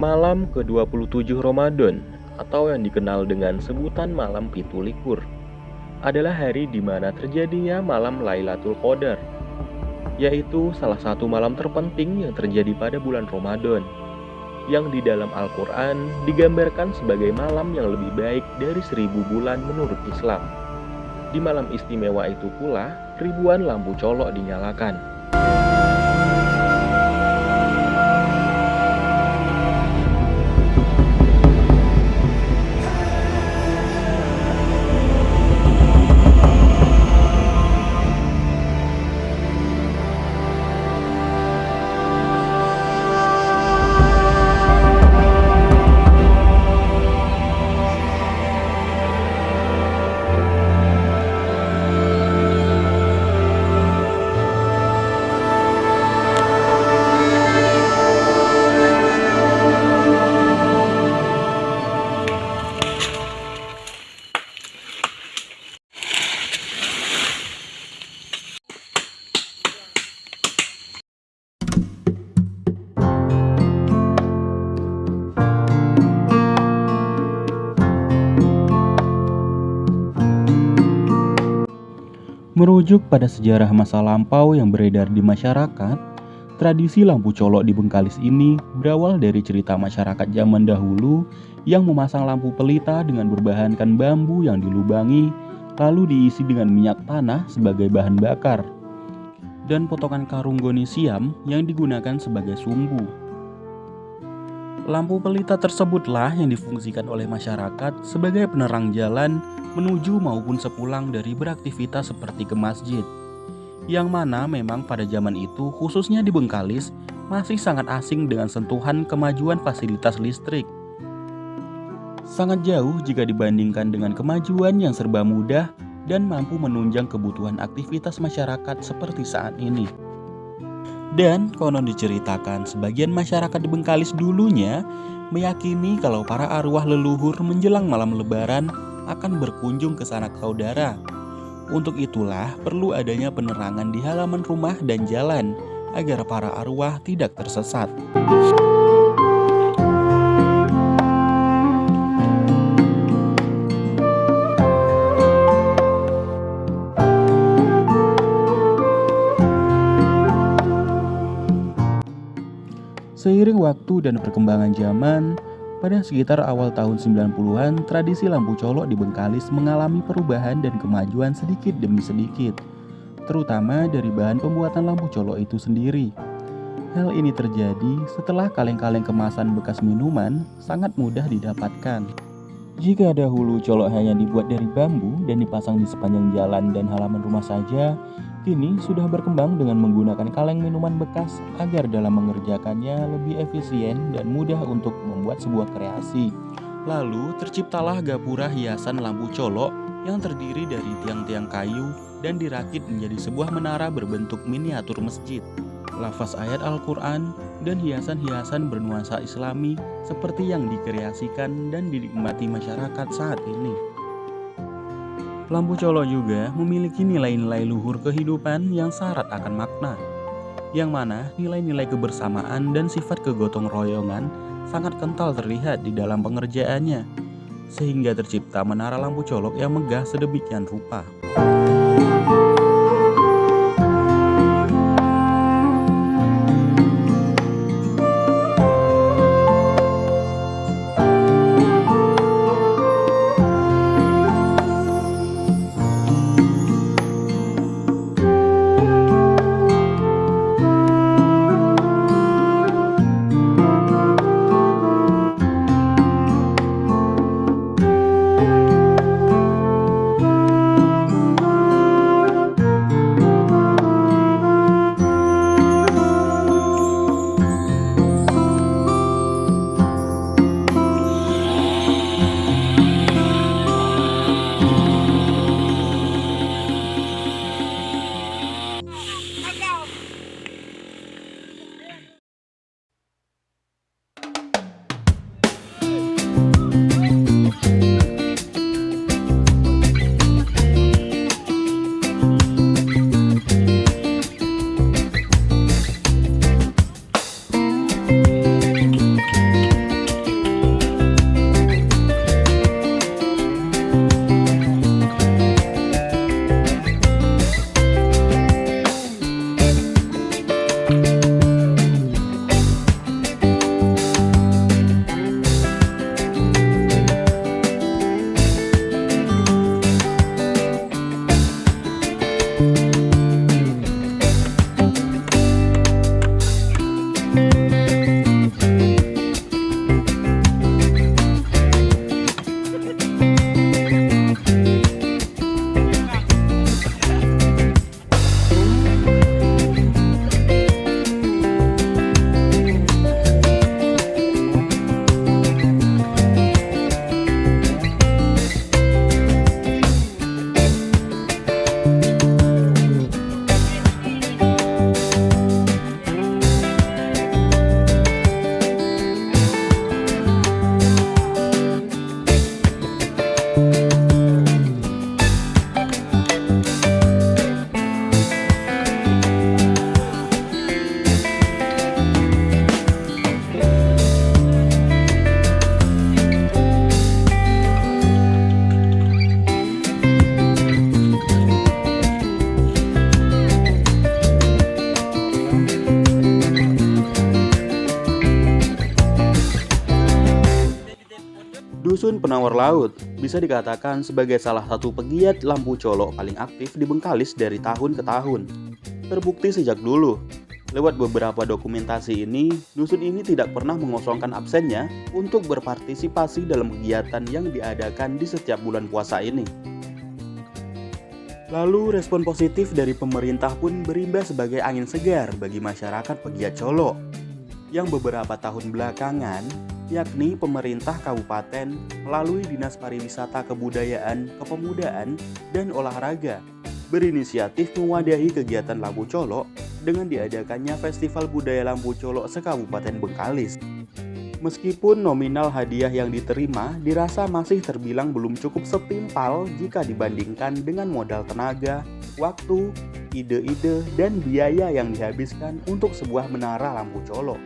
Malam ke-27 Ramadan, atau yang dikenal dengan sebutan malam Pitu Likur, adalah hari di mana terjadinya malam Lailatul Qadar, yaitu salah satu malam terpenting yang terjadi pada bulan Ramadan, yang di dalam Al-Quran digambarkan sebagai malam yang lebih baik dari 1000 bulan menurut Islam. Di malam istimewa itu pula, ribuan lampu colok dinyalakan. Merujuk pada sejarah masa lampau yang beredar di masyarakat, tradisi lampu colok di Bengkalis ini berawal dari cerita masyarakat zaman dahulu yang memasang lampu pelita dengan berbahankan bambu yang dilubangi, lalu diisi dengan minyak tanah sebagai bahan bakar, dan potongan karung goni siam yang digunakan sebagai sumbu. Lampu pelita tersebutlah yang difungsikan oleh masyarakat sebagai penerang jalan menuju maupun sepulang dari beraktivitas seperti ke masjid. Yang mana memang pada zaman itu, khususnya di Bengkalis, masih sangat asing dengan sentuhan kemajuan fasilitas listrik. Sangat jauh jika dibandingkan dengan kemajuan yang serba mudah dan mampu menunjang kebutuhan aktivitas masyarakat seperti saat ini. Dan konon diceritakan sebagian masyarakat di Bengkalis dulunya meyakini kalau para arwah leluhur menjelang malam lebaran akan berkunjung ke sanak saudara. Untuk itulah perlu adanya penerangan di halaman rumah dan jalan agar para arwah tidak tersesat. Seiring waktu dan perkembangan zaman, pada sekitar awal tahun 90-an, tradisi lampu colok di Bengkalis mengalami perubahan dan kemajuan sedikit demi sedikit, terutama dari bahan pembuatan lampu colok itu sendiri. Hal ini terjadi setelah kaleng-kaleng kemasan bekas minuman sangat mudah didapatkan. Jika dahulu colok hanya dibuat dari bambu dan dipasang di sepanjang jalan dan halaman rumah saja, kini sudah berkembang dengan menggunakan kaleng minuman bekas agar dalam mengerjakannya lebih efisien dan mudah untuk membuat sebuah kreasi. Lalu terciptalah gapura hiasan lampu colok yang terdiri dari tiang-tiang kayu dan dirakit menjadi sebuah menara berbentuk miniatur masjid, lafaz ayat Al-Quran, dan hiasan-hiasan bernuansa Islami seperti yang dikreasikan dan dinikmati masyarakat saat ini. Lampu colok juga memiliki nilai-nilai luhur kehidupan yang syarat akan makna, yang mana nilai-nilai kebersamaan dan sifat kegotong royongan sangat kental terlihat di dalam pengerjaannya, sehingga tercipta menara lampu colok yang megah sedemikian rupa. penawar laut bisa dikatakan sebagai salah satu pegiat lampu colok paling aktif di Bengkalis dari tahun ke tahun. Terbukti sejak dulu, lewat beberapa dokumentasi ini, dusun ini tidak pernah mengosongkan absennya untuk berpartisipasi dalam kegiatan yang diadakan di setiap bulan puasa ini. Lalu respon positif dari pemerintah pun berimbas sebagai angin segar bagi masyarakat pegiat colok, yang beberapa tahun belakangan, yakni pemerintah kabupaten melalui Dinas Pariwisata Kebudayaan, Kepemudaan, dan Olahraga berinisiatif mewadahi kegiatan lampu colok dengan diadakannya Festival Budaya Lampu Colok se-Kabupaten Bengkalis. Meskipun nominal hadiah yang diterima dirasa masih terbilang belum cukup setimpal jika dibandingkan dengan modal tenaga, waktu, ide-ide, dan biaya yang dihabiskan untuk sebuah menara lampu colok.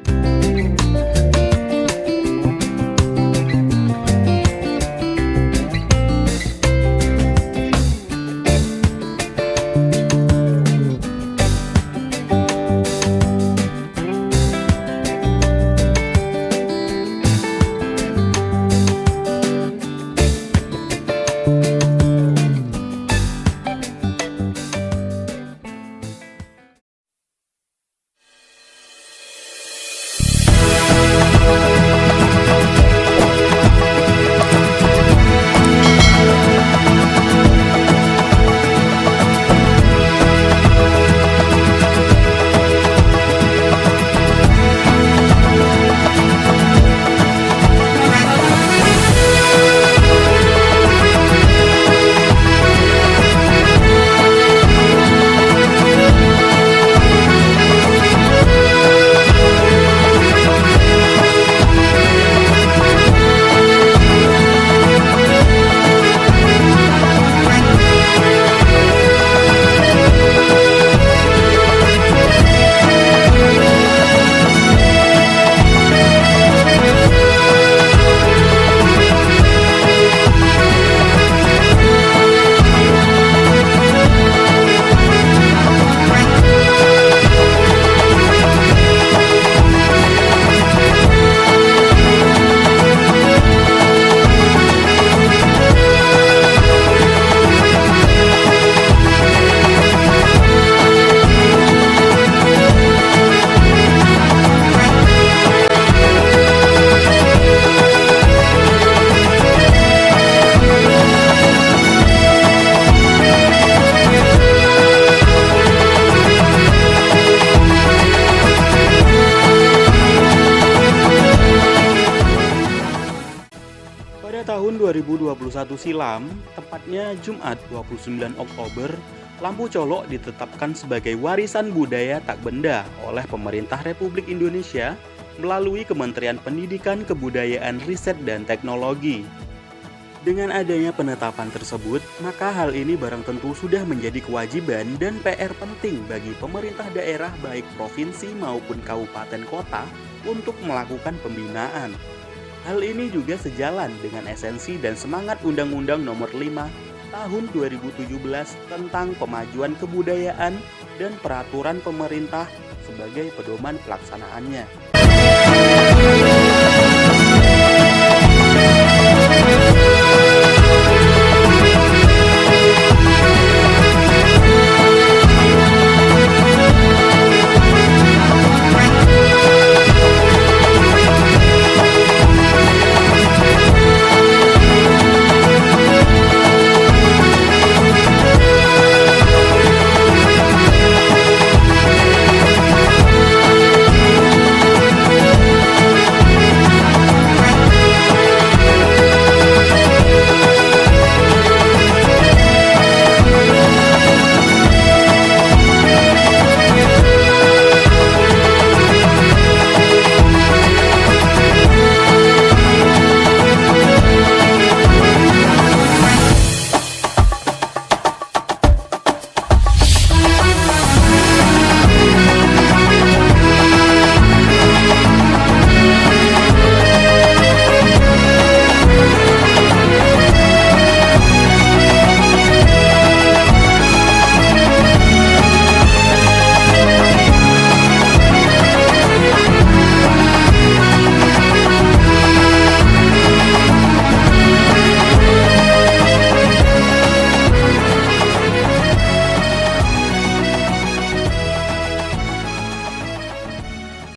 Pada tahun 2021 silam, tepatnya Jumat 29 Oktober, lampu colok ditetapkan sebagai warisan budaya tak benda oleh pemerintah Republik Indonesia melalui Kementerian Pendidikan, Kebudayaan, Riset, dan Teknologi. Dengan adanya penetapan tersebut, maka hal ini barang tentu sudah menjadi kewajiban dan PR penting bagi pemerintah daerah baik provinsi maupun kabupaten kota untuk melakukan pembinaan. Hal ini juga sejalan dengan esensi dan semangat Undang-Undang Nomor 5 Tahun 2017 tentang Pemajuan Kebudayaan dan Peraturan Pemerintah sebagai pedoman pelaksanaannya.